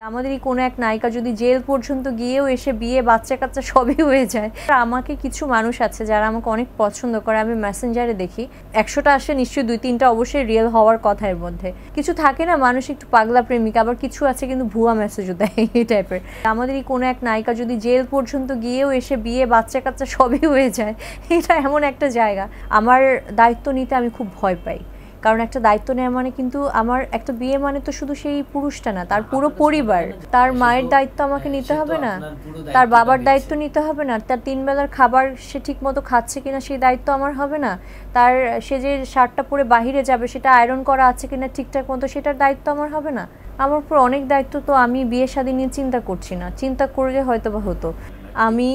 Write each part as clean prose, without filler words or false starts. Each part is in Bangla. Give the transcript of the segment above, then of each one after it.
আমাদেরই কোনো এক নায়িকা যদি জেল পর্যন্ত গিয়েও এসে বিয়ে বাচ্চা কাচ্চা সবই হয়ে যায়। আমাকে কিছু মানুষ আছে যারা আমাকে অনেক পছন্দ করে, আমি মেসেঞ্জারে দেখি 100টা আসে নিশ্চয়ই 2-3টা অবশ্যই রিয়েল হওয়ার কথা। এর মধ্যে কিছু থাকে না, মানুষ একটু পাগলা প্রেমিকা, আবার কিছু আছে কিন্তু ভুয়া মেসেজও দেয় এই টাইপের। আমাদেরই কোনো এক নায়িকা যদি জেল পর্যন্ত গিয়েও এসে বিয়ে বাচ্চা কাচ্চা সবই হয়ে যায়, এটা এমন একটা জায়গা। আমার দায়িত্ব নিতে আমি খুব ভয় পাই, কারণ একটা দায়িত্ব নেওয়া মানে কিন্তু আমার একটা বিয়ে মানে তো শুধু সেই পুরুষটা না, তার পুরো পরিবার। তার মায়ের দায়িত্ব আমাকে নিতে হবে না, তার বাবার দায়িত্ব নিতে হবে না, তার 3 বেলার খাবার সে ঠিক মতো খাচ্ছে কিনা সেই দায়িত্ব আমার হবে না, তার সে যে শার্টটা পরে বাহিরে যাবে সেটা আয়রন করা আছে কিনা ঠিকঠাক মতো সেটার দায়িত্ব আমার হবে না। আমার উপর অনেক দায়িত্ব, তো আমি বিয়ে শাদী নিয়ে চিন্তা করছি না। চিন্তা করলে হয়তো বা হতো। আমি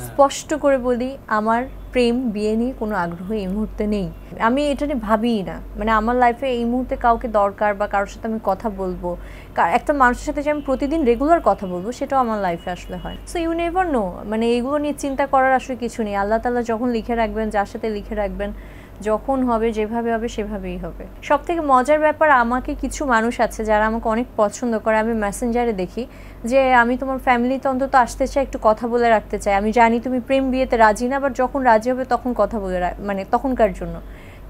স্পষ্ট করে বলি, আমার প্রেম বিয়ে নিয়ে কোনো আগ্রহ এই মুহূর্তে নেই। আমি এটা নিয়ে ভাবিই না। মানে আমার লাইফে এই মুহূর্তে কাউকে দরকার বা কারোর সাথে আমি কথা বলবো, একটা মানুষের সাথে যে আমি প্রতিদিন রেগুলার কথা বলবো, সেটাও আমার লাইফে আসলে হয়। সো ইউ নেভার নো, মানে এগুলো নিয়ে চিন্তা করার আসলে কিছু নেই। আল্লাহ তাআলা যখন লিখে রাখবেন, যার সাথে লিখে রাখবেন, যখন হবে যেভাবে হবে সেভাবেই হবে। সব থেকে মজার ব্যাপার, আমাকে কিছু মানুষ আছে যারা আমাকে অনেক পছন্দ করে, আমি মেসেঞ্জারে দেখি যে আমি তোমার ফ্যামিলিতে অন্তত আসতে চাই, একটু কথা বলে রাখতে চাই। আমি জানি তুমি প্রেম বিয়েতে রাজি না, বাট যখন রাজি হবে তখন কথা বলে মানে তখনকার জন্য।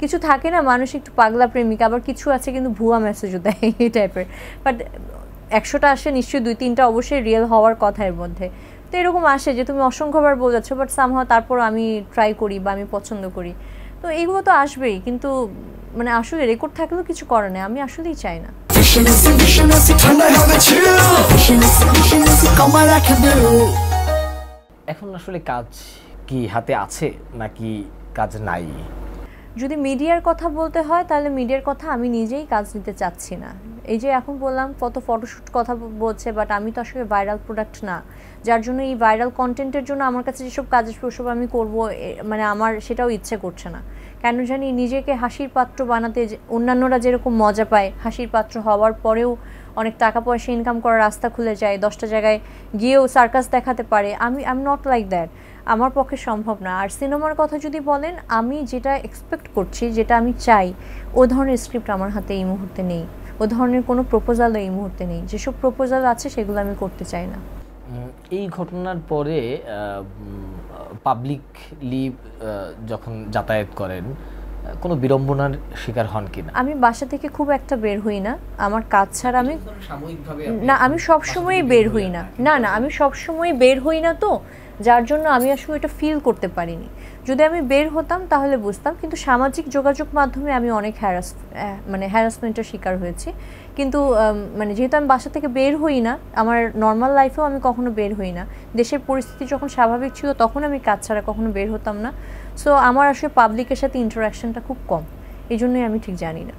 কিছু থাকে না, মানুষ একটু পাগলা প্রেমিকা, আবার কিছু আছে কিন্তু ভুয়া মেসেজও দেয় এই টাইপের। বাট 100টা আসে নিশ্চয়ই 2-3টা অবশ্যই রিয়েল হওয়ার কথা এর মধ্যে। তো এরকম আসে যে তুমি অসংখ্যবার বলেছো, বাট সামহাও তারপর আমি ট্রাই করি বা আমি পছন্দ করি। তো এইগুলো তো আসবেই, কিন্তু মানে আসলে রেকর্ড থাকলেও কিছু করার নেই। আমি আসলেই চাই না। এখন আসলে কাজ কি হাতে আছে নাকি কাজ নাই? যদি মিডিয়ার কথা বলতে হয় তাহলে মিডিয়ার কথা আমি নিজেই কাজ নিতে চাচ্ছি না। এই যে এখন বললাম কত ফটোশ্যুট কথা বলছে, বাট আমি তো আসলে ভাইরাল প্রোডাক্ট না, যার জন্য এই ভাইরাল কন্টেন্টের জন্য আমার কাছে যেসব কাজ আসবে ওসব আমি করবো, মানে আমার সেটাও ইচ্ছে করছে না। কেন জানি নিজেকে হাসির পাত্র বানাতে, অন্যান্যরা যেরকম মজা পায় হাসির পাত্র হওয়ার পরেও অনেক টাকা পয়সা ইনকাম করার রাস্তা খুলে যায়, 10টা জায়গায় গিয়েও সার্কাস দেখাতে পারে, আমি নট লাইক দ্যাট। আমার পক্ষে সম্ভব না। আর সিনেমার কথা যদি বলেন, আমি যেটা এক্সপেক্ট করছি, যেটা আমি চাই, ও ধরনের স্ক্রিপ্ট আমার হাতে এই মুহূর্তে নেই, ও ধরনের কোনো প্রপোজালও এই মুহূর্তে নেই। যেসব প্রপোজাল আছে সেগুলো আমি করতে চাই না। এই ঘটনার পরে পাবলিকলি যখন যাতায়াত করেন, কোনো বিড়ম্বনার শিকার হন কিনা? আমি বাসা থেকে খুব একটা বের হই না, আমার কাজ ছাড়া আমি না, আমি সবসময় বের হই না, না আমি সবসময় বের হই না, তো যার জন্য আমি আসলে এটা ফিল করতে পারিনি। যদি আমি বের হতাম তাহলে বুঝতাম। কিন্তু সামাজিক যোগাযোগ মাধ্যমে আমি অনেক হ্যারাসমেন্টের শিকার হয়েছি। কিন্তু মানে যেহেতু আমি বাসা থেকে বের হই না, আমার নর্মাল লাইফেও আমি কখনো বের হই না। দেশের পরিস্থিতি যখন স্বাভাবিক ছিল তখন আমি কাজ ছাড়া কখনো বের হতাম না। সো আমার আসলে পাবলিকের সাথে ইন্টারাকশনটা খুব কম, এই জন্যই আমি ঠিক জানি না।